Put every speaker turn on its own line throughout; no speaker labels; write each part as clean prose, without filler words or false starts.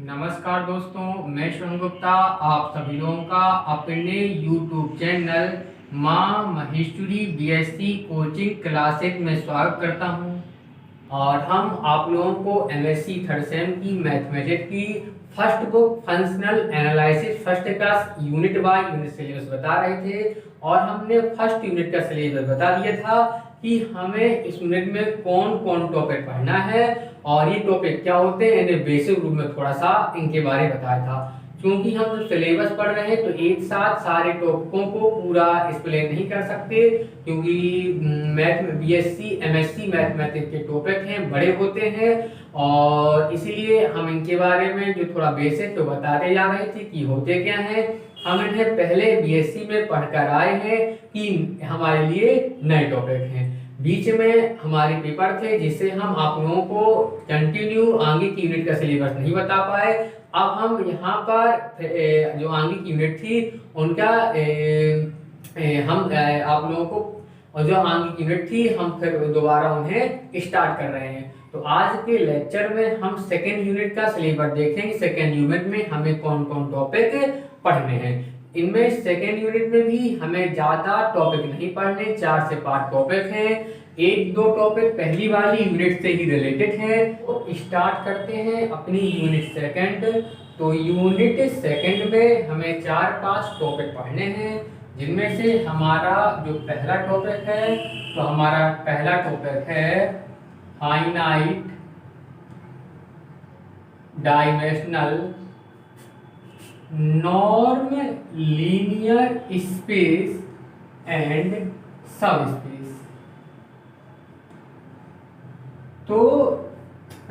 नमस्कार दोस्तों, मैं श्रवण गुप्ता आप सभी लोगों का अपने YouTube चैनल माँ महेश्वरी बीएससी कोचिंग क्लासेस में स्वागत करता हूं। और हम आप लोगों को एमएससी थर्ड सेम की मैथमेटिक्स की first book functional analysis first class unit by unit syllabus बता रहे थे। और हमने फर्स्ट यूनिट का सिलेबस बता दिया था कि हमें इस यूनिट में कौन कौन टॉपिक पढ़ना है और ये टॉपिक क्या होते हैं, इन्हें बेसिक रूप में थोड़ा सा इनके बारे में बताया था। क्योंकि हम जो सिलेबस पढ़ रहे हैं तो एक साथ सारे टॉपिकों को पूरा एक्सप्लेन नहीं कर सकते, क्योंकि मैथ बीएससी एमएससी मैथमेटिक्स के टॉपिक हैं, बड़े होते हैं। और इसीलिए हम इनके बारे में जो थोड़ा बेसिक तो बताते जा रहे थे कि होते क्या हैं। हम इन्हें पहले बीएससी में पढ़कर आए हैं कि हमारे लिए नए टॉपिक हैं। बीच में हमारे पेपर थे जिससे हम आप लोगों को कंटिन्यू आगे की यूनिट का सिलेबस नहीं बता पाए। अब हम यहाँ पर जो आगे की यूनिट थी उनका हम आप लोगों को, और जो आगे की यूनिट थी हम फिर दोबारा उन्हें स्टार्ट कर रहे हैं। तो आज के लेक्चर में हम सेकेंड यूनिट का सिलेबस देखेंगे। सेकेंड यूनिट में हमें कौन कौन टॉपिक पढ़ने हैं। इनमें सेकेंड यूनिट में भी हमें ज़्यादा टॉपिक नहीं पढ़ने, 4 से 5 टॉपिक हैं। एक दो टॉपिक पहली वाली यूनिट से ही रिलेटेड है। तो स्टार्ट करते हैं अपनी यूनिट सेकंड। तो यूनिट सेकंड में हमें 4-5 टॉपिक पढ़ने हैं, जिनमें से हमारा जो पहला टॉपिक है, तो हमारा पहला टॉपिक है finite dimensional norm linear space and सब स्पेस। तो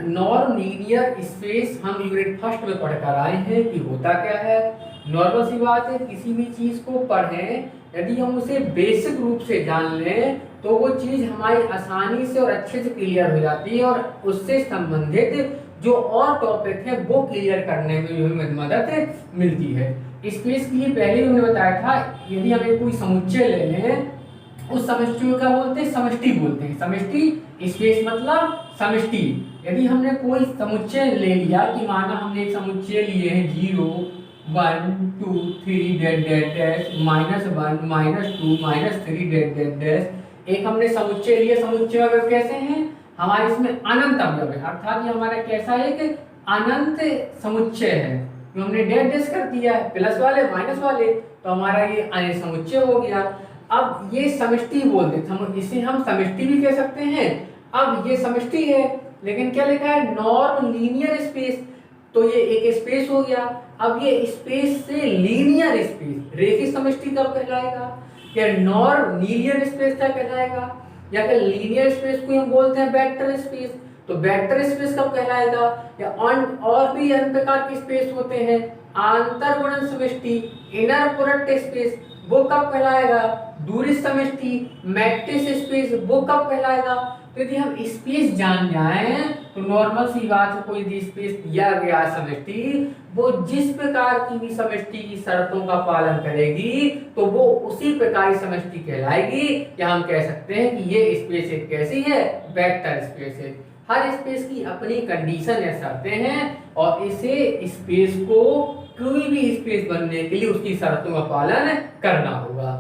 नॉर्म लीनियर स्पेस हम यूनिट फर्स्ट में पढ़कर आए हैं कि होता क्या है। नॉर्मल सी बात है, किसी भी चीज को पढ़ें, यदि हम उसे बेसिक रूप से जान लें तो वो चीज हमारी आसानी से और अच्छे से क्लियर हो जाती है, और उससे संबंधित जो और टॉपिक है वो क्लियर करने में भी हमें मदद मिलती है। स्पेस के लिए पहले हमने बताया था, यदि हमें कोई समुच्चय ले लें, उस समष्टि को क्या बोलते हैं, समष्टि बोलते हैं। समष्टि स्पेस मतलब समष्टि। यदि हमने कोई समुच्चय ले लिया कि माना हमने एक समुच्चय लिए हैं 0 1 2 3 dash dash dash -1 -2 -3 dash dash dash, एक हमने समुच्चय लिया। समुच्चय अगर कैसे हैं, हमारे इसमें अनंत अवयव है, अर्थात ये हमारा कैसा है, एक अनंत समुच्चय है। तो हमने डैश डैश कर दिया है, प्लस वाले माइनस वाले, तो हमारा ये समुच्चय हो गया। अब ये समष्टि बोलते हैं, इसे हम समष्टि भी कह सकते हैं। अब ये समष्टि है, लेकिन क्या लिखा है, नॉर्म लीनियर स्पेस, तो ये एक स्पेस हो गया। अब ये स्पेस से लीनियर स्पेस, रेखीय समष्टि कब कहलाएगा, या नॉर्म लीनियर स्पेस क्या कहलाएगा, या फिर लीनियर स्पेस को हम बोलते हैं वेक्टर स्पेस, तो वेक्टर स्पेस कब कहलाएगा। या और भी अन्य प्रकार के स्पेस होते हैं, आंतर गुणन समष्टि, इनर प्रोडक्ट स्पेस, वो कब कहलाएगा। दूरी समष्टि, मैट्रिक्स स्पेस, वो कब कहलाएगा। तो यदि हम स्पेस जान जाएं तो नॉर्मल सी बात है, कोई भी स्पेस दिया गया समष्टि, वो जिस प्रकार की भी समष्टि की शर्तों का पालन करेगी तो वो उसी प्रकार की समष्टि कहलाएगी। या हम कह सकते हैं कि ये स्पेस एक कैसी है, वेक्टर स्पेस है। हर स्पेस की अपनी कंडीशन या शर्तें हैं, और इसे स्पेस को कोई भी स्पेस बनने के लिए उसकी शर्तों का पालन करना होगा।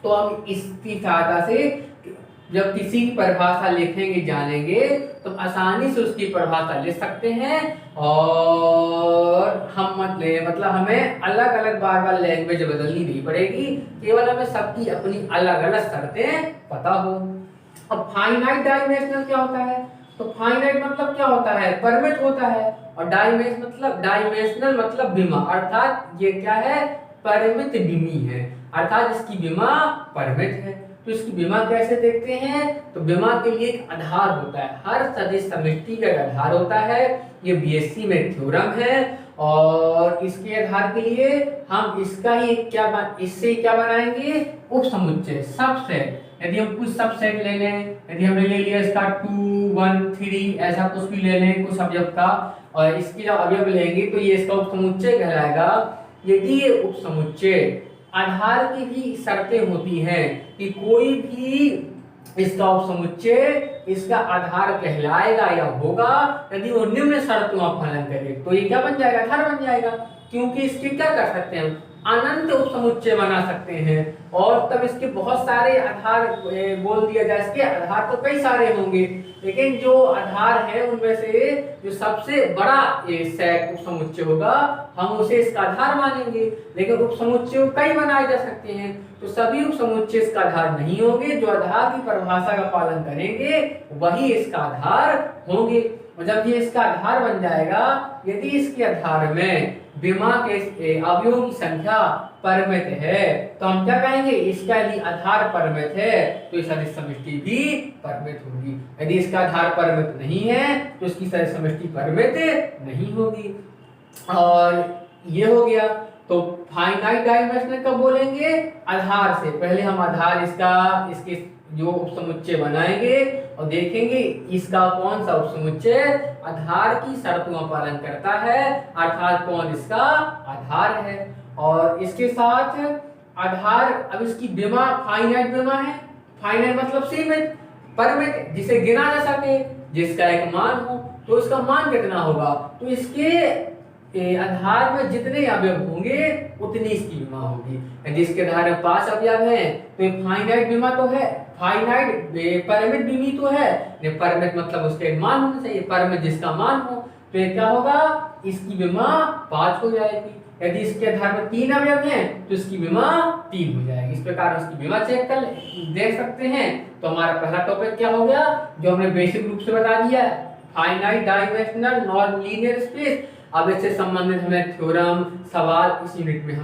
तो हम इसकी सहायता से जब किसी की परिभाषा लिखेंगे जानेंगे तो आसानी से उसकी परिभाषा लिख सकते हैं। और हम मतलब हमें अलग अलग बार बार लैंग्वेज बदलनी नहीं पड़ेगी, केवल हमें सबकी अपनी अलग अलग शर्तें पता हो। अब फाइनाइट डायमेंशनल क्या होता है, तो फाइनाइट मतलब क्या होता है, परिमित होता है। और डायमेंशनल मतलब विमा, अर्थात ये क्या है, परिमित विमी है, अर्थात इसकी विमा परिमित है। तो इसकी विमा कैसे देखते हैं, तो विमा के लिए एक आधार होता है, हर सदिश समष्टि का आधार होता है। ये बीएससी में थ्योरम है, और इसके आधार के लिए हम इसका ही इससे क्या बनाएंगे, उपसमुच्चय, सबसेट। यदि हम कुछ सबसेट ले लें, यदि हमने ले लिया इसका 2 1 3 ऐसा कुछ भी ले लें कुछ अवयव का, और इसकी जब अवयव लेंगे तो ये इसका उपसमुच्चय कहलाएगा। यदि ये उपसमुच्चय आधार की भी शर्तें होती हैं कि कोई भी इसका उपसमुच्चय इसका आधार कहलाएगा या होगा यदि वो निम्न शर्तों का पालन करे। तो ये क्या बन जाएगा, आधार बन जाएगा, क्योंकि इसके क्या कर सकते हैं हम, अनंत उपसमुच्चय बना सकते हैं। और तब इसके बहुत सारे आधार बोल दिया जाए, इसके आधार तो कई सारे होंगे, लेकिन जो आधार है उनमें से जो सबसे बड़ा सेट उपसमुच्चय होगा हम उसे इसका आधार मानेंगे। लेकिन उपसमुच्चय कई बनाए जा सकते हैं, तो सभी उपसमुच्चय इसका आधार नहीं होंगे। जो आधार की परिभाषा का पालन करेंगे वही इसका आधार होंगे। और जब ये इसका आधार बन जाएगा, यदि इसके आधार में विमा के अवयवों की संख्या परिमित है तो हम क्या कहेंगे, इसका यदि आधार परिमित है तो इस सदिश समष्टि भी परिमित होगी। यदि इसका आधार परिमित नहीं है तो इसकी सदिश समष्टि परिमित नहीं होगी। और ये हो गया। तो फाइनाइट डायमेंशनल कब बोलेंगे, आधार से। पहले हम आधार इसके जो उपसमुच्चय बनाएंगे और देखेंगे इसका कौन सा उपसमुच्चय आधार की शर्तों का पालन करता है, अर्थात कौन इसका आधार है। और इसके साथ आधार, अब इसकी विमा फाइनाइट विमा है। फाइनाइट मतलब सीमित, परिमित, जिसे गिना जा सके, जिसका एक मान हो। तो इसका मान कितना होगा, तो इसके आधार में जितने अवयव होंगे उतनी इसकी विमा होगी। यदि इसके आधार में 5 अवयव हैं तो ये फाइनाइट विमा तो है, फाइनाइट परिमित विमी तो है। ये परिमित मतलब उसका एक मान होना चाहिए, परिमित जिसका मान हो, तो ये क्या होगा, इसकी विमा 5 हो जाएगी। यदि इसके आधार में 3 अवयव हैं तो इसकी विमा 3 हो जाएगी। इस प्रकार उसकी विमा चेक कर देख सकते हैं। तो हमारा पहला टॉपिक क्या हो गया, जो हमने बेसिक रूप से बता दिया, finite dimensional non linear space. अब इससे संबंधित हमें थ्योरम सवाल इस यूनिट में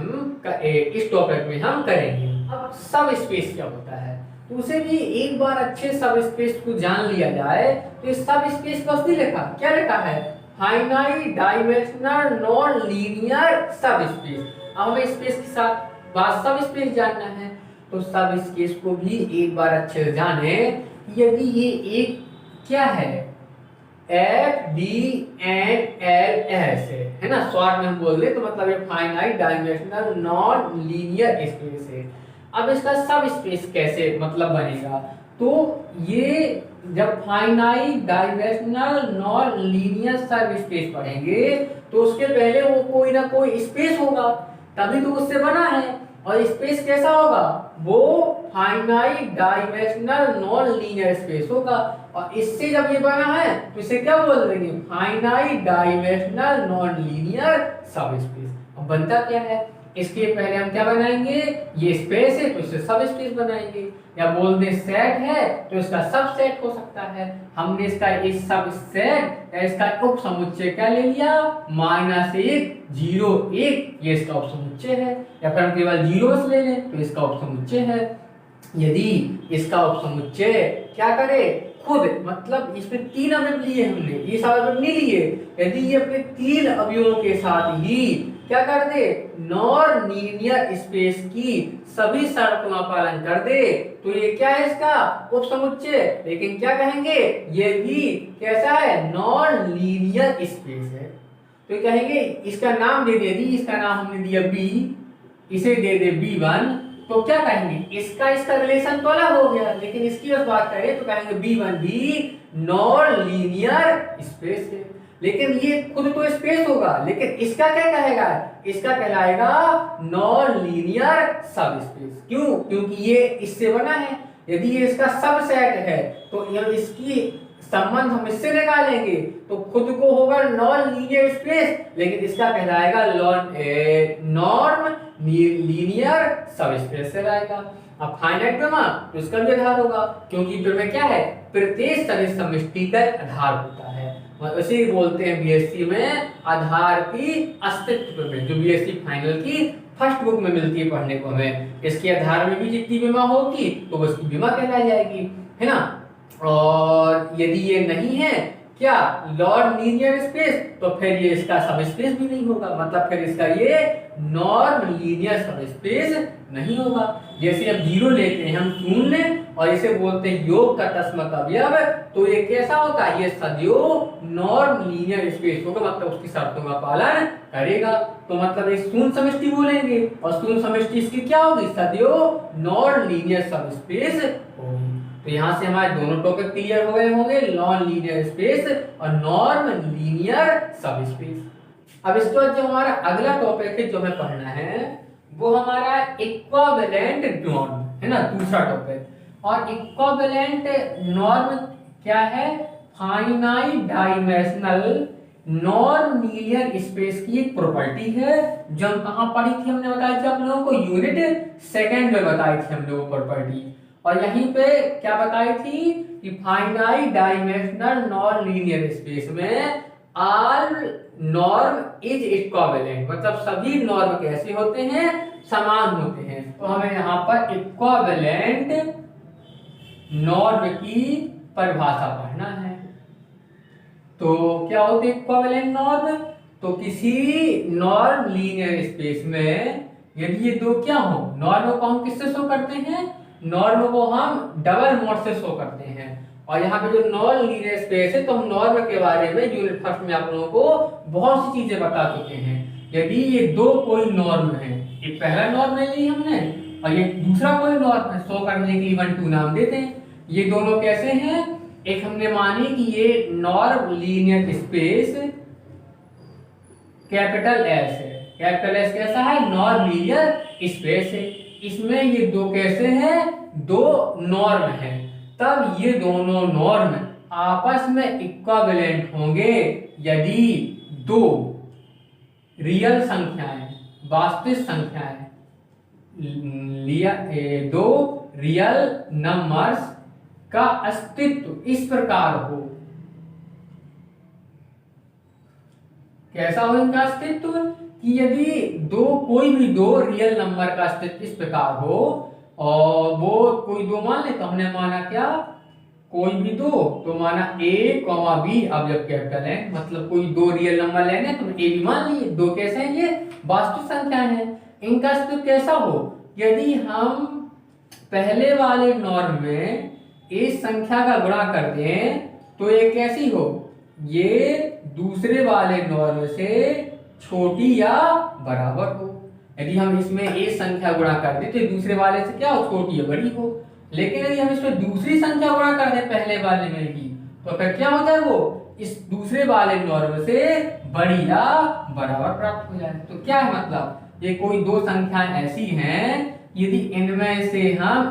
इस टॉपिक में हम करेंगे। अब सब स्पेस क्या होता है, तो उसे भी एक बार अच्छे सब स्पेस को जान लिया जाए। तो इस सब स्पेस का उसने लिखा, क्या लिखा है, फाइनाइट डायमेंशनल नॉन लीनियर सब स्पेस। अब हमें स्पेस के साथ बात सब स्पेस जानना है, तो सब स्पेस को भी एक बार अच्छे से जाने। यदि ये एक क्या है, F D N L S है ना, शॉर्ट में हम बोल दे तो मतलब ये finite dimensional non linear space है। अब इसका सब स्पेस कैसे मतलब बनेगा, तो ये जब फाइनाइट डायमेंशनल नॉन लीनियर सब स्पेस पढ़ेंगे तो उसके पहले वो कोई ना कोई स्पेस होगा, तभी तो उससे बना है। और स्पेस कैसा होगा, वो finite dimensional non linear space होगा। और इससे जब ये बना है तो इसे क्या बोल देंगे, फाइनाइट डायमेंशनल नॉन लीनियर सब स्पेस। अब बनता क्या है, इसके पहले हम क्या बनाएंगे, ये स्पेस है तो इससे सब स्पेस बनाएंगे, या बोल दे सेट है तो इसका सब सेट हो सकता है। हमने इसका इस सब सेट या इसका उप समुच्चय क्या ले लिया, -1 0 1, ये इसका उप समुच्चय है। या फिर हम केवल जीरोस ले लें तो इसका उप समुच्चय है। यदि इसका उप समुच्चय क्या करे, खुद मतलब इसमें 3 अवयव लिए हमने, ये सब अवयव नहीं लिए। यदि ये अपने 3 अवयवों के साथ ही क्या कर दे, नॉन लीनियर स्पेस की सभी शर्तों का पालन कर दे, तो ये क्या है, इसका उपसमुच्चय। लेकिन क्या कहेंगे, ये भी कैसा है, नॉन लीनियर स्पेस है। तो कहेंगे इसका नाम दे दे, इसका नाम हमने दिया बी, इसे दे दे B1, तो क्या कहेंगे, इसका रिलेशन तो अलग हो गया, लेकिन इसकी बस बात करें तो कहेंगे B1 भी नॉन लीनियर स्पेस है। लेकिन ये खुद तो स्पेस होगा, लेकिन इसका क्या कहेगा, इसका कहलाएगा नॉन लीनियर सब स्पेस। क्यों, क्योंकि ये इससे बना है। यदि ये इसका सब सेट है तो इसकी संबंध हम इससे निकालेंगे तो खुद को होगा नॉन लीनियर स्पेस, लेकिन इसका कहलाएगा नॉन लीनियर सब स्पेस से आएगा। अब फाइनाइट विमा तो इसका भी आधार होगा, क्योंकि फिर में क्या है, प्रत्येक सदिश समष्टि का आधार होता है। और इसे बोलते हैं बीएससी में आधार की अस्तित्व में, जो बीएससी फाइनल की फर्स्ट बुक में मिलती है पढ़ने को हमें। इसके आधार में भी जितनी विमा होगी तो उसकी विमा कहलाई जाएगी, है ना। और यदि ये नहीं है क्या, नॉन लीनियर स्पेस, तो फिर ये इसका सब स्पेस भी नहीं होगा, मतलब फिर इसका ये नॉन लीनियर सब स्पेस नहीं होगा। जैसे अब 0 लेते हैं हम 0 और इसे बोलते हैं योग का तस्मक अवयव, तो ये कैसा होता है, ये सदैव नॉन लीनियर स्पेस होगा, मतलब उसकी शर्तों का पालन करेगा। तो मतलब एक शून्य समष्टि बोलेंगे और शून्य समष्टि इसकी क्या होगी, सदैव नॉन लीनियर सब स्पेस होगी। तो यहाँ से हमारे दोनों टॉपिक क्लियर हो गए होंगे, नॉन लीनियर स्पेस और नॉर्म लीनियर सब स्पेस। अब इसके बाद जो हमारा अगला टॉपिक है जो हमें पढ़ना है वो हमारा इक्विवेलेंट नॉर्म है ना, दूसरा टॉपिक। और इक्विवेलेंट नॉर्म क्या है? Finite dimensional non linear space की एक प्रॉपर्टी है जो हम कहाँ पढ़ी थी, हमने बताई थी आप लोगों को यूनिट सेकंड में बताई थी हम लोगों को प्रॉपर्टी। और यहीं पे क्या बताई थी कि finite dimensional non linear space में ऑल नॉर्म इज इक्विवेलेंट, मतलब सभी नॉर्म कैसे होते हैं? समान होते हैं। तो हमें यहाँ पर इक्विवेलेंट नॉर्म की परिभाषा पढ़ना है। तो क्या होते हैं इक्विवेलेंट नॉर्म? तो किसी नॉर्म लीनियर स्पेस में यदि ये दो क्या हो, नॉर्म को हम किससे शो करते हैं? नॉर्म को हम डबल मोड से शो करते हैं। और यहाँ पे जो नॉन लीनियर स्पेस है तो हम नॉर्म के बारे में यूनिट फर्स्ट में आप लोगों को बहुत सी चीजें बता चुके हैं। यदि ये दो कोई नॉर्म है, एक पहला नॉर्म ले ली हमने और ये दूसरा कोई नॉर्म है, शो करने के लिए 1 2 नाम देते हैं। ये दोनों कैसे हैं? एक हमने मानी कि ये norm linear space capital S है। कैपिटल एस कैसा है? नॉर्म लीनियर स्पेस है। इसमें ये दो कैसे हैं? दो नॉर्म हैं। तब ये दोनों नॉर्म आपस में इक्विवेलेंट होंगे यदि दो रियल संख्याएं, वास्तविक संख्याएं, दो रियल नंबर्स का अस्तित्व इस प्रकार हो। कैसा हो इनका अस्तित्व? कि यदि कोई भी दो रियल नंबर का अस्तित्व इस प्रकार हो, और वो कोई दो मान ले, तो हमने माना क्या? कोई भी दो, तो माना a, b अब जब कैपिटल है, मतलब कोई दो रियल नंबर लेने तो a भी मान लिए। दो कैसे हैं? ये वास्तविक संख्याएं हैं। इनका अस्तित्व कैसा हो? यदि हम पहले वाले नॉर्म में इस संख्या का गुणा कर दें तो ये कैसी हो? ये दूसरे वाले नॉर्म से छोटी या बराबर हो। यदि हम इसमें एक संख्या गुणा कर दें तो दूसरे वाले से क्या हो? छोटी या बड़ी हो। लेकिन यदि हम इसमें दूसरी संख्या गुणा कर दें पहले वाले में की, तो फिर क्या हो जाए? वो इस दूसरे वाले नॉर्म से बड़ी या बराबर प्राप्त हो जाए। तो क्या है मतलब? ये कोई दो संख्याएं ऐसी हैं, यदि इनमें से हम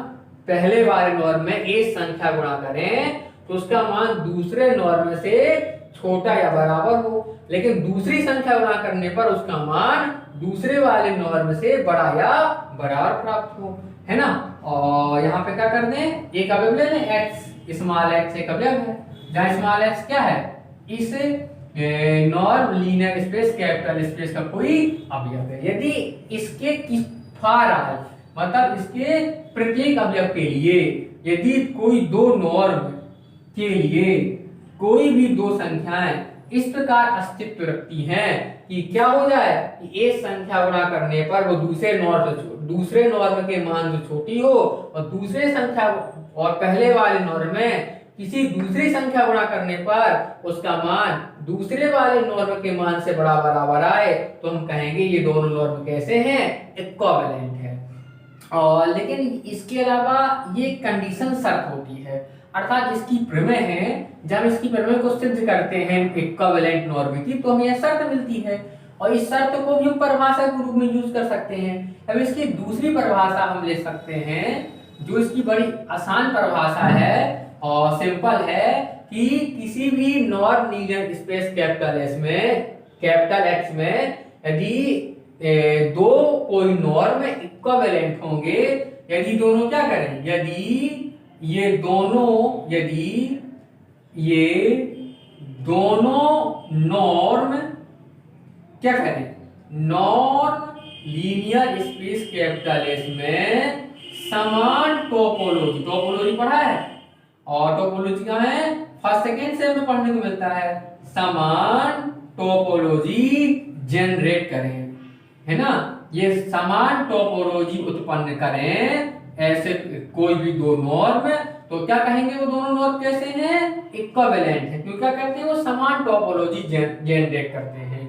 पहले वाले नॉर्म में एक संख्या गुणा करें तो उसका मान दूसरे नॉर्म से छोटा या बराबर हो, लेकिन दूसरी संख्या गुणा करने पर उसका मान दूसरे वाले नॉर्म से बड़ा या बराबर प्राप्त हो, है ना। और यहाँ पे क्या कर दें? एक अवयव ले लें x, स्मॉल x एक अवयव है, जहाँ स्मॉल x क्या है? इस norm linear space capital space का कोई अवयव है। यदि इसके फार आए, मतलब इसके प्रत्येक अवयव के लिए यदि कोई दो नॉर्म के लिए कोई भी दो संख्याएं इस प्रकार अस्तित्व रखती हैं कि क्या हो जाए कि एक संख्या गुणा करने पर वो दूसरे नॉर्म के मान जो छोटी हो, और दूसरे संख्या और पहले वाले नॉर्म में किसी दूसरी संख्या गुणा करने पर उसका मान दूसरे वाले नॉर्म के मान से बड़ा बराबर आए, तो हम कहेंगे ये दोनों नॉर्म कैसे हैं? इक्विवेलेंट है। और लेकिन इसके अलावा ये कंडीशन शर्त होती है, अर्थात इसकी प्रमेय है। जब इसकी प्रमेय को सिद्ध करते हैं इक्विवेलेंट नॉर्म की, तो हमें यह शर्त मिलती है, और इस शर्त को भी हम परिभाषा के रूप में यूज कर सकते हैं। अब इसकी दूसरी परिभाषा हम ले सकते हैं, जो इसकी बड़ी आसान परिभाषा है और सिंपल है, कि किसी भी non linear space capital S में, कैपिटल एक्स में यदि दो कोई नॉर्म इक्विवेलेंट होंगे, यदि दोनों क्या करें? यदि ये दोनों नॉर्म क्या करें? Non linear space capital S में समान टोपोलॉजी पढ़ा है, और टोपोलॉजी का है फर्स्ट सेकेंड से हमें पढ़ने को मिलता है, समान टोपोलॉजी जनरेट करें, है ना। ये समान टोपोलॉजी उत्पन्न करें ऐसे कोई भी दो नॉर्म, तो क्या कहेंगे? वो दोनों नॉर्म कैसे हैं? इक्विवेलेंट है। क्यों? क्या करते हैं? वो समान टोपोलॉजी जनरेट करते हैं।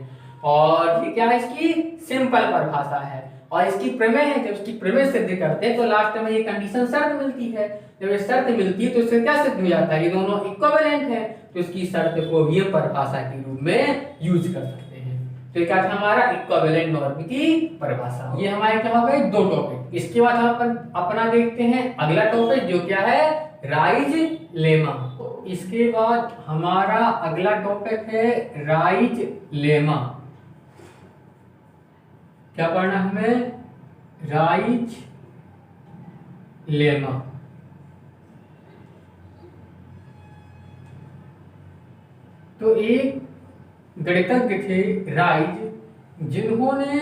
और ये क्या है? इसकी सिंपल परिभाषा है। और इसकी प्रमेय है, जब इसकी प्रमेय सिद्ध करते हैं तो लास्ट में ये कंडीशन शर्त मिलती है। जब ये शर्त मिलती है तो इससे क्या सिद्ध हो जाता है, ये दोनों इक्विवेलेंट है, तो इसकी शर्त को भी हम परिभाषा के रूप में यूज कर सकते हैं। तो ये क्या था हमारा इक्विवेलेंट नॉर्म की परिभाषा। ये हमारे क्या हो गए 2 टॉपिक। इसके बाद हम अपना देखते हैं अगला टॉपिक जो क्या है राइज लेमा। तो इसके बाद हमारा अगला टॉपिक है राइज लेमा। क्या पढ़ना हमें, राइज लेमा। तो एक गणितज्ञ थे राइज, जिन्होंने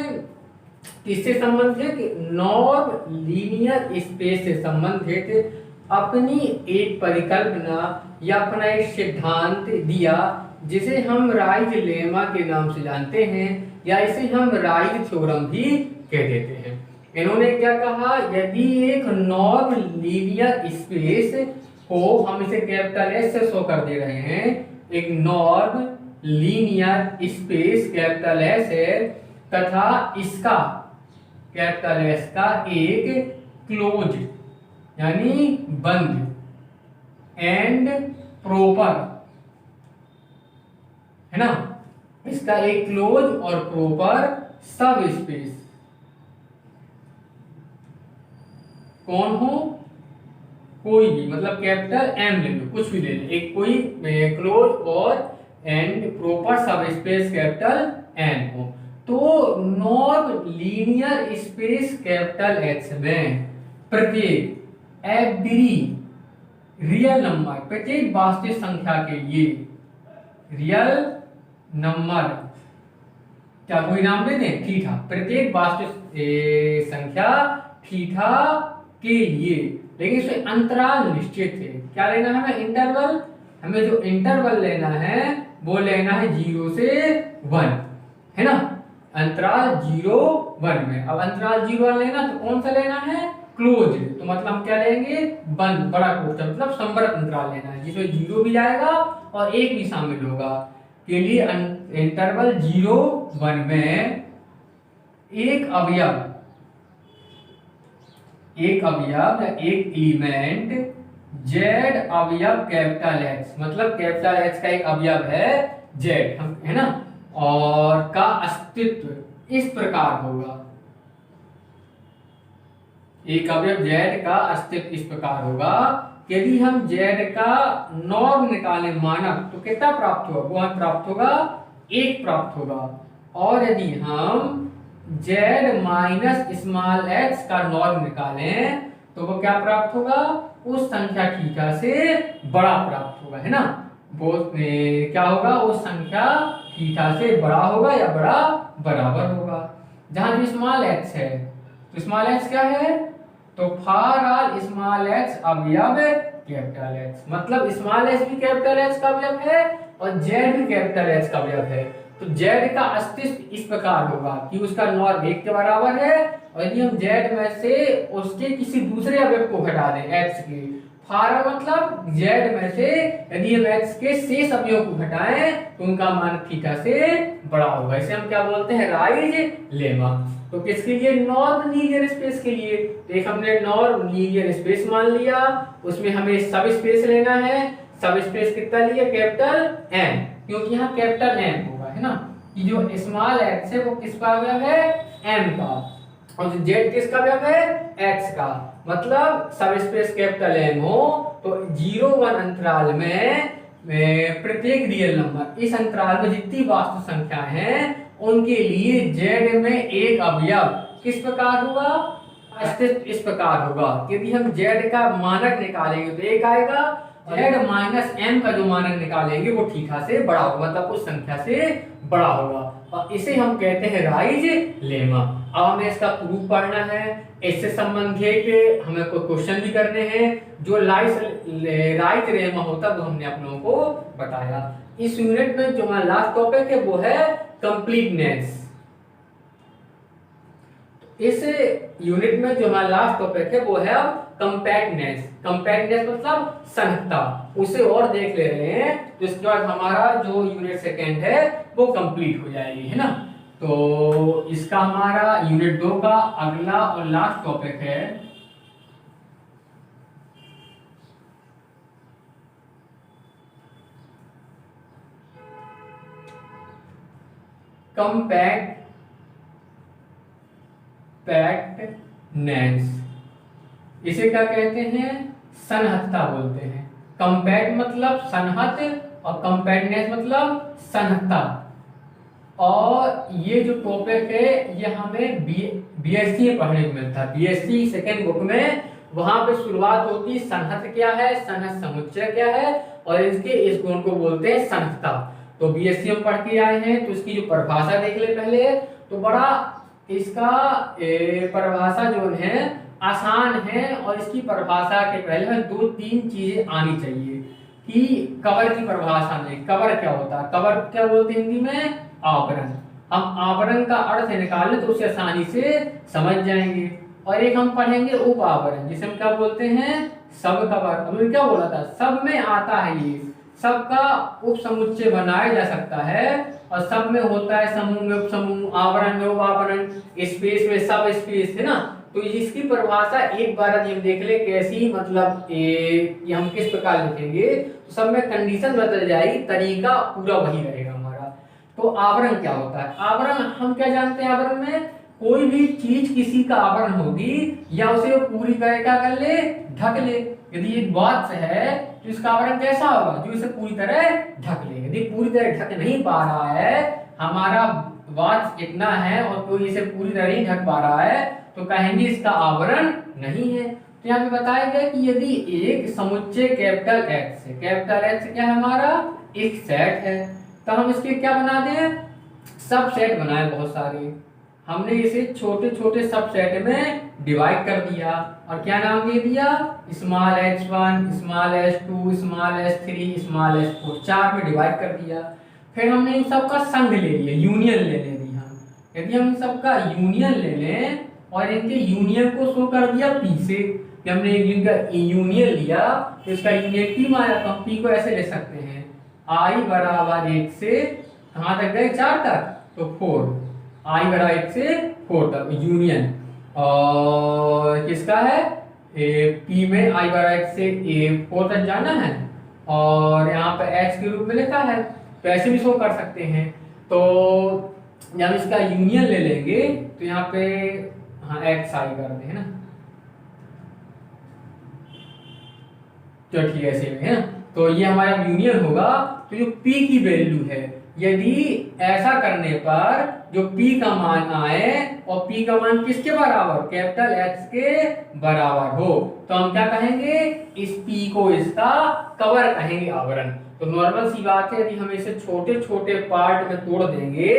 किससे संबंधित, नॉन लीनियर स्पेस से संबंधित अपनी एक परिकल्पना या अपना एक सिद्धांत दिया, जिसे हम राइज लेमा के नाम से जानते हैं, या इसे हम राइज थ्योरम भी कह देते हैं। इन्होंने क्या कहा, यदि एक नॉन लीनियर स्पेस को, हम इसे कैपिटल एस से शो कर दे रहे हैं, एक non linear space capital S है, तथा इसका कैपिटल एस का एक क्लोज यानी बंद एंड प्रॉपर है ना, इसका एक क्लोज और प्रॉपर सब स्पेस कौन हो, कोई भी, मतलब कैपिटल एम ले लो, कुछ भी ले लो, एक कोई क्लोज और एंड प्रॉपर सब स्पेस कैपिटल एन हो, तो non linear space capital H में प्रत्येक एवरी रियल नंबर, प्रत्येक वास्तविक संख्या के लिए रियल नंबर, क्या कोई नाम दे दें, थीटा, प्रत्येक वास्तविक संख्या थीटा के लिए, लेकिन इसमें अंतराल निश्चित है। क्या लेना है हमें, इंटरवल। हमें जो इंटरवल लेना है वो लेना है 0 से 1, है ना, अंतराल 0 1 में। अब अंतराल 0 1 लेना तो कौन सा लेना है, क्लोज। तो मतलब हम क्या लेंगे, बंद, बड़ा कोष्ठक, मतलब संवर्त अंतराल लेना है जिसमें 0 भी आएगा और 1 भी शामिल होगा, के लिए इंटरवल 0 1 में एक अवयव या एक एलिमेंट जेड अवयव कैपिटल एक्स, मतलब कैपिटल एक्स का एक अवयव है जेड, है ना, और का अस्तित्व इस प्रकार होगा, एक अवयव जेड का अस्तित्व इस प्रकार होगा, यदि हम जेड का नॉर्म निकालें मानक, तो कितना प्राप्त होगा, वो हमें प्राप्त होगा 1 प्राप्त होगा। और यदि हम जेड माइनस स्मॉल एक्स का नॉर्म निकालें तो वो क्या प्राप्त होगा, उस संख्या थीटा से बड़ा प्राप्त होगा, है ना, वो क्या होगा, उस संख्या थीटा से बड़ा होगा या बड़ा बराबर होगा। जहां जो स्मॉल एक्स है, तो स्मॉल एक्स क्या है, तो फॉर ऑल स्मॉल एक्स अवयव कैपिटल एक्स, मतलब स्मॉल एक्स भी कैपिटल एक्स का अवयव है और जेड भी कैपिटल एक्स का अवयव है। तो जेड का अस्तित्व इस प्रकार होगा कि उसका नॉर्म 1 के बराबर है, और यदि हम जेड में से उसके किसी दूसरे अवयव को घटा दें एक्स के, फॉर मतलब जेड में से यदि हम एक्स के शेष अवयव को घटाएं तो उनका मान थीटा से बड़ा होगा। इसे हम क्या बोलते हैं, राइज लेमा। तो किसके लिए, नॉन लीनियर स्पेस के लिए। तो एक हमने नॉन लीनियर स्पेस मान लिया, उसमें हमें सब स्पेस लेना है, सब स्पेस कितना लिया, कैपिटल एन, क्योंकि यहाँ कैपिटल एन होगा, है ना, कि जो स्मॉल एक्स है वो किसका अवयव है, एम का, और जो जेड किसका अवयव है, एक्स का, मतलब सब स्पेस कैपिटल एम हो तो 0 1 अंतराल में प्रत्येक रियल नंबर, इस अंतराल में जितनी वास्तविक संख्या है उनके लिए जेड में एक अवयव किस प्रकार होगा, अस्तित्व इस प्रकार होगा। यदि हम जेड का मानक निकालेंगे तो 1 आएगा, जेड माइनस एम का जो मानक निकालेंगे वो थीटा से बड़ा होगा, मतलब उस संख्या से बड़ा होगा, और इसे हम कहते हैं राइज लेमा। अब हमें इसका प्रूफ पढ़ना है, इससे संबंधित हमें कोई क्वेश्चन भी करने हैं। जो राइज लेमा होता है वो हमने आप लोगों को बताया। इस यूनिट में जो हमारा लास्ट टॉपिक है वो है कंप्लीटनेस। इस यूनिट में जो हमारा लास्ट टॉपिक है वो है कंपैक्टनेस। कंपैक्टनेस मतलब संहतता, उसे और देख ले रहे हैं, तो इसके बाद हमारा जो यूनिट सेकंड है वो कंप्लीट हो जाएगी, है ना। तो इसका हमारा यूनिट 2 का अगला और लास्ट टॉपिक है कंपैक्टनेस। इसे क्या कहते हैं? सन्हतता बोलते हैं। कंपैक्ट मतलब सन्हत और कंपैक्टनेस मतलब सन्हतता। और ये जो टॉपिक है ये हमें बीएससी में पढ़ने को मिलता है। बीएससी सेकेंड बुक में वहां पे शुरुआत होती है सन्हत क्या है, सन्हत समुच्चय क्या है, और इसके इस गुण को बोलते हैं सन्हतता। तो बीएससी में पढ़ के आए हैं, तो इसकी जो परिभाषा देख ले पहले। तो बड़ा इसका परिभाषा जो है आसान है, और इसकी परिभाषा के पहले में 2-3 चीजें आनी चाहिए कि कवर की परिभाषा में कवर क्या होता है। कवर क्या बोलते हैं हिंदी में? आवरण। हम आवरण का अर्थ निकालें तो उसे आसानी से समझ जाएंगे। और एक हम पढ़ेंगे उप आवरण, जिसे हम क्या बोलते हैं? सब कवर। हमने क्या बोला था? सब में आता है ये, सब का उप समुच्चय बनाया जा सकता है, और सब में होता है समूह में उप समूह, आवरण में उप आवरण, स्पेस में सब स्पेस, है ना। तो इसकी परिभाषा एक बार यदि हम देख ले कैसी, मतलब ये हम किस प्रकार लिखेंगे, तो सब में कंडीशन बदल जाएगी, तरीका पूरा वही रहेगा हमारा। तो आवरण क्या होता है? आवरण हम क्या जानते हैं? आवरण में कोई भी चीज किसी का आवरण होगी या उसे पूरी तरह क्या कर ले? ढक ले। यदि एक बॉक्स है तो इसका आवरण कैसा होगा? जो इसे पूरी तरह ढक ले। यदि पूरी तरह ढक नहीं पा रहा है, हमारा बॉक्स इतना है और कोई इसे पूरी तरह नहीं ढक पा रहा है, तो कहेंगे इसका आवरण नहीं है। तो यहाँ पे बताया गया कि यदि एक समुच्चय कैपिटल X है, कैपिटल X क्या है? हमारा एक सेट है, तो हम इसके क्या बना दें? सब सेट बनाए बहुत सारे। हमने इसे छोटे छोटे सब सेट में डिवाइड कर दिया, और क्या नाम दे दिया? Small h1, small h2, small h3, small h4, 4 में डिवाइड कर दिया। फिर हमने इन सब का संघ ले लिया, यूनियन ले लें हम। यदि हम इन सब का यूनियन ले लें और इनके यूनियन को शो कर दिया P से, कि हमने इनका यूनियन लिया तो इसका यूनियन P माना, तो हम P को ऐसे ले सकते हैं I बराबर 1 से कहाँ तक गए? 4 तक, तो 4, I बराबर 1 से 4 तक यूनियन। और किसका है? P में I बराबर 1 से 4 तक जाना है, और यहाँ पे X के रूप में लिखा है, तो ऐसे भी शो कर सकते हैं। तो जब हम इसका यूनियन ले लेंगे तो यहाँ पे हाँ एक्स आई कर दे, है ना, तो ठीक है ऐसे में, है ना। तो ये हमारा यूनियन होगा। तो जो P की वैल्यू है, यदि ऐसा करने पर जो P का मान आए और P का मान किसके बराबर? कैपिटल X के बराबर हो, तो हम क्या कहेंगे? इस P को इसका कवर कहेंगे, आवरण। तो नॉर्मल सी बात है, यदि हम इसे छोटे छोटे पार्ट में तोड़ देंगे,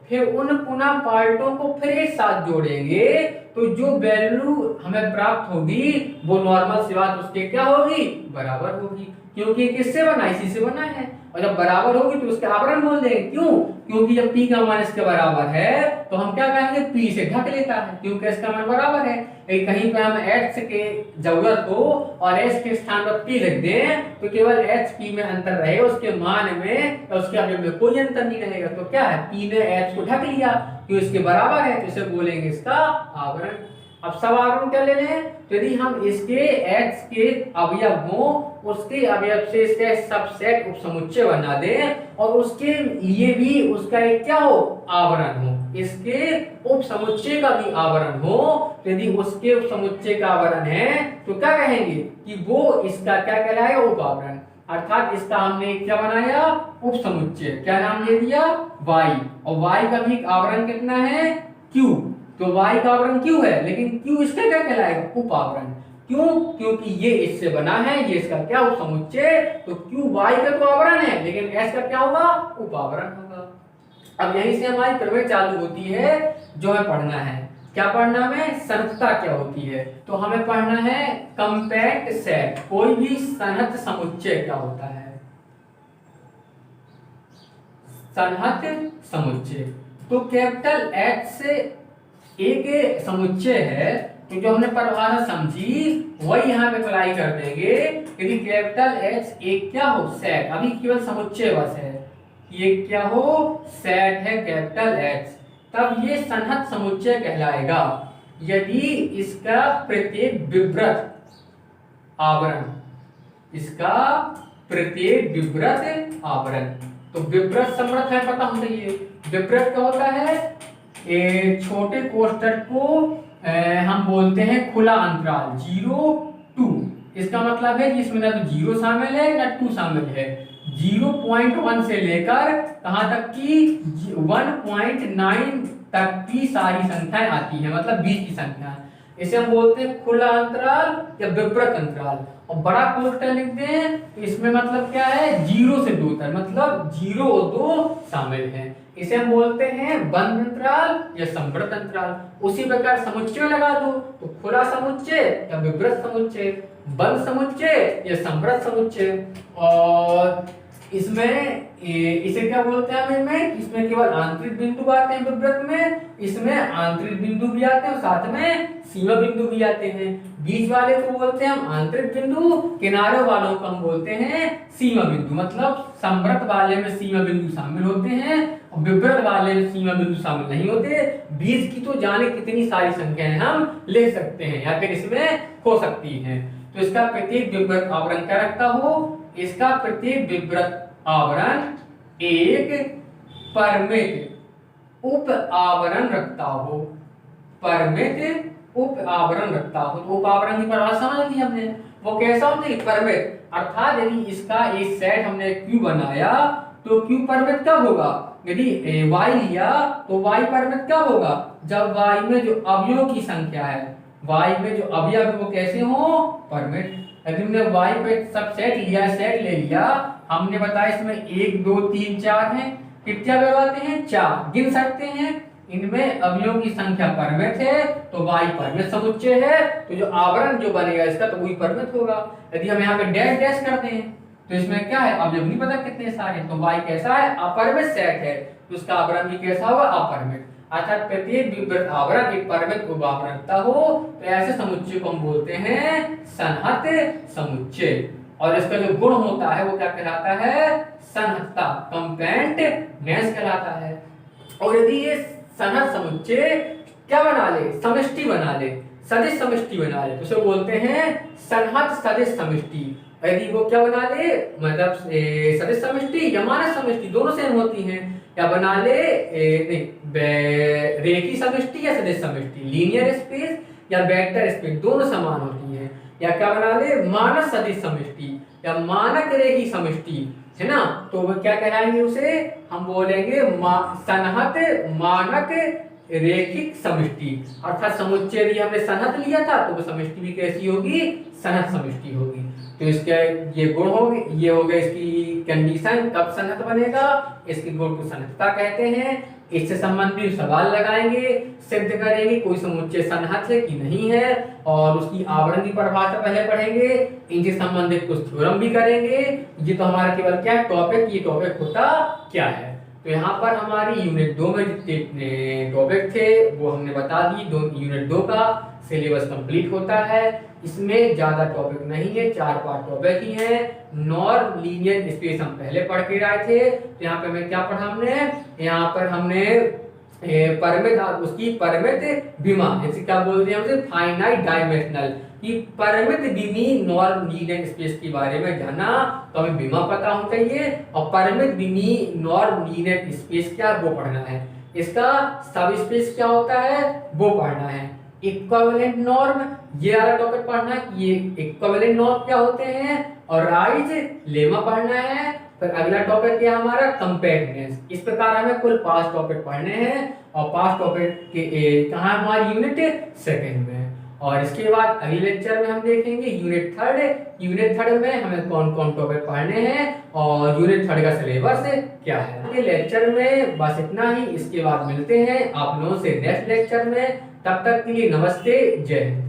फिर उन पुनः पार्टों को फिर एक साथ जोड़ेंगे, तो जो वैल्यू हमें प्राप्त होगी वो नॉर्मल सी बात उसके क्या होगी? बराबर होगी, क्योंकि किससे बना? इसी से बना है। और जब बराबर होगी तो उसके आवरण बोल देंगे। क्यों? क्योंकि जब P का मान इसके बराबर है तो हम क्या कहेंगे? P से ढक लेता है, क्योंकि इसका मान बराबर है। कहीं पर हम X के जरूरत हो और S के स्थान पर P लिख दें, तो केवल H P में अंतर रहेगा, उसके मान में और उसके अवयव में कोई अंतर नहीं रहेगा। तो क्या है? P ने H को ढक लिया, क्यों? इसके बराबर है, तो इसे बोलेंगे इसका आवरण। अब सब आवरण क्या ले लें? तो यदि हम इसके X के अवयव हो, उसके अवयव से इसका सबसेट उपसमुच्चय बना दें, और उसके लिए भी उसका एक क्या हो? आवरण हो, इसके उपसमुच्चय का भी आवरण हो। तो यदि उसके उपसमुच्चय का आवरण है तो क्या कहेंगे? कि वो इसका क्या कहलाएगा? उपावरण। अर्थात इसका हमने क्या बनाया? उपसमुच्चय। क्या नाम दे दिया? Y। और Y का भी आवरण कितना है? Q। तो Y का आवरण Q है, लेकिन Q इसका क्या कहलाएगा? उपावरण। क्यों? क्योंकि ये इससे बना है, ये इसका क्या? उपसमुच्चय। तो Q Y का तो आवरण है, लेकिन S का क्या होगा? उपावरण होगा। अब यहीं से हमारी प्रक्रिया चालू होती है, जो हमें पढ़ना है। क्या पढ़ना है? सन्हतता क्या होती है। तो हमें पढ़ना है कंपैक्ट सेट, कोई भी सन्हत समुच्चय क्या होता है। सन्हत समुच्चय तो कैपिटल H से एक समुच्चय है, तो जो हमने परिभाषा समझी वही यहाँ पे अप्लाई कर देंगे। यदि कैपिटल H एक क्या हो? सेट। अभी केवल समुच्चय बस है, ये क्या हो? सेट है कैपिटल H। तब ये सन्हत समुच्चय कहलाएगा। यदि इसका प्रत्येक विवृत आवरण, इसका प्रत्येक विवृत आवरण, तो विवृत समृत है पता होना चाहिए। विवृत क्या होता है? छोटे कोष्ठक को हम बोलते हैं खुला अंतराल 0 2। इसका मतलब है कि इसमें ना तो 0 शामिल है ना 2 शामिल है। 0.1 से लेकर कहां तक की 1.9 तक की सारी संख्याएं आती हैं, मतलब 20 की संख्या। इसे हम बोलते हैं खुला अंतराल या विवृत अंतराल। और बड़ा कोष्ठक लिख दें तो इसमें मतलब क्या है? 0 से 2 तक, मतलब 0 और 2 शामिल है। इसे हम बोलते हैं बंद अंतराल या समृत अंतराल। उसी प्रकार समुच्चय लगा दो तो खुला समुच्चय या विवृत समुच्चय, बंद समुच्चय या समृत समुच्चय। और इसमें इसे क्या बोलते हैं हम? इसमें केवल आंतरिक बिंदु आते हैं विवृत में, इसमें आंतरिक बिंदु भी आते हैं और साथ में सीमा बिंदु भी आते हैं। बीच वाले को बोलते हैं हम आंतरिक बिंदु, किनारों वालों को हम बोलते हैं सीमा बिंदु। मतलब समृत वाले में सीमा बिंदु शामिल होते हैं और विवृत वाले में सीमा बिंदु शामिल नहीं होते। बीच की तो जाने कितनी सारी संख्याएं हम ले सकते हैं या फिर इसमें हो सकती हैं। तो इसका प्रत्येक विवृत आवरण क्या रखता हो? इसका प्रत्येक विवृत आवरण एक परिमित उप आवरण रखता हो, परिमित उप आवरण रखता हो। तो उप आवरण की परिभाषा समझ ली हमने, वो कैसा होता है? परिमित। अर्थात यदि इसका एक सेट हमने Q बनाया तो Q परिमित कब होगा? यदि Y लिया तो Y परिमित कब होगा? जब Y में जो अवयवों की संख्या है, Y में जो अवयव है वो कैसे हो? परिमित। यदि हमने Y पे सब सेट लिया, सेट ले लिया, हमने बताया इसमें 1 2 3 4 हैं। कितने अवयव आते हैं? 4 गिन सकते हैं। इनमें अवयवों की संख्या परिमित है तो Y परिमित समुच्चय है। तो जो आवरण जो बनेगा इसका तो वही परिमित होगा। यदि हम यहाँ पे डैश डैश करते हैं तो इसमें क्या है? अवयव नहीं पता कितने सारे, तो Y कैसा है? अपरिमित सेट है तो उसका आवरण भी कैसा होगा? अपरिमित। अर्थात प्रत्येक विवृत आवरण एक परिमित उप आवरण रखता हो तो ऐसे समुच्चय को हम बोलते हैं सन्हत समुच्चय। और इसका जो गुण होता है वो क्या कहलाता है? सन्हतता, कंपैक्टनेस कहलाता है। और यदि ये सन्हत समुच्चय क्या बना ले? समष्टि बना ले, सदिश समष्टि बना ले, तो उसे बोलते हैं सन्हत सदिश समष्टि। यदि वो क्या बना ले? मतलब सदिश समष्टि या मानक समष्टि दोनों सेम होती हैं। या बना ले रेखीय समष्टि या सदिश समष्टि, लीनियर स्पेस या वेक्टर स्पेस दोनों समान होती हैं। या क्या बना ले? मानक सदिश समष्टि या मानक रेखीय समष्टि, है ना? तो वो क्या कहलाएंगे? उसे हम बोलेंगे सन्हत मानक रेखिक समष्टि। अर्थात समुच्चय यदि हमने सन्हत लिया था तो वो समष्टि भी कैसी होगी? सन्हत समष्टि होगी। तो इसके ये गुण होंगे, ये हो गए इसकी कंडीशन कब सन्हत बनेगा, इसके गुण को सन्हतता कहते हैं। इससे संबंधित सवाल लगाएंगे, सिद्ध करेंगे कोई समुच्चय सन्हत है कि नहीं है, और उसकी आवरण की परिभाषा पहले पढ़ेंगे। इनसे संबंधित कुछ थ्योरम भी करेंगे। ये तो हमारा केवल क्या है? टॉपिक। ये टॉपिक होता क्या है? तो यहाँ पर हमारी यूनिट 2 में जितने टॉपिक थे वो हमने बता दी। यूनिट 2 का सिलेबस कंप्लीट होता है। इसमें ज्यादा टॉपिक नहीं है, 4 पार्ट टॉपिक ही है। नॉर्म लीनियर स्पेस हम पहले पढ़ के आए थे। तो यहाँ पे हमें क्या पढ़ा हमने? यहाँ पर हमने परिमित, उसकी परिमित विमा, जैसे क्या बोलते हैं हमसे फाइनाइट डायमेंशनल, कि परिमित विमी नॉर्म लीनियर स्पेस के बारे में जाना तो हमें विमा पता होना चाहिए। और परिमित विमी नॉर्म लीनियर स्पेस क्या वो पढ़ना है। इसका सब स्पेस क्या होता है वो पढ़ना है। इक्विवेलेंट नॉर्म ये वाला टॉपिक पढ़ना है, ये इक्विवेलेंट नॉर्म क्या होते हैं, और राइज लेमा पढ़ना है। फिर अगला टॉपिक क्या हमारा? कंपैक्टनेस। इस प्रकार हमें कुल 5 टॉपिक पढ़ने हैं और 5 टॉपिक के कहाँ हमारी यूनिट 2 में। और इसके बाद अगले लेक्चर में हम देखेंगे यूनिट 3। यूनिट 3 में हमें कौन कौन टॉपिक पढ़ने हैं और यूनिट 3 का सिलेबस क्या है। ये लेक्चर में बस इतना ही। इसके बाद मिलते हैं आप लोगों से नेक्स्ट लेक्चर में। तब तक के लिए नमस्ते, जय हिंद।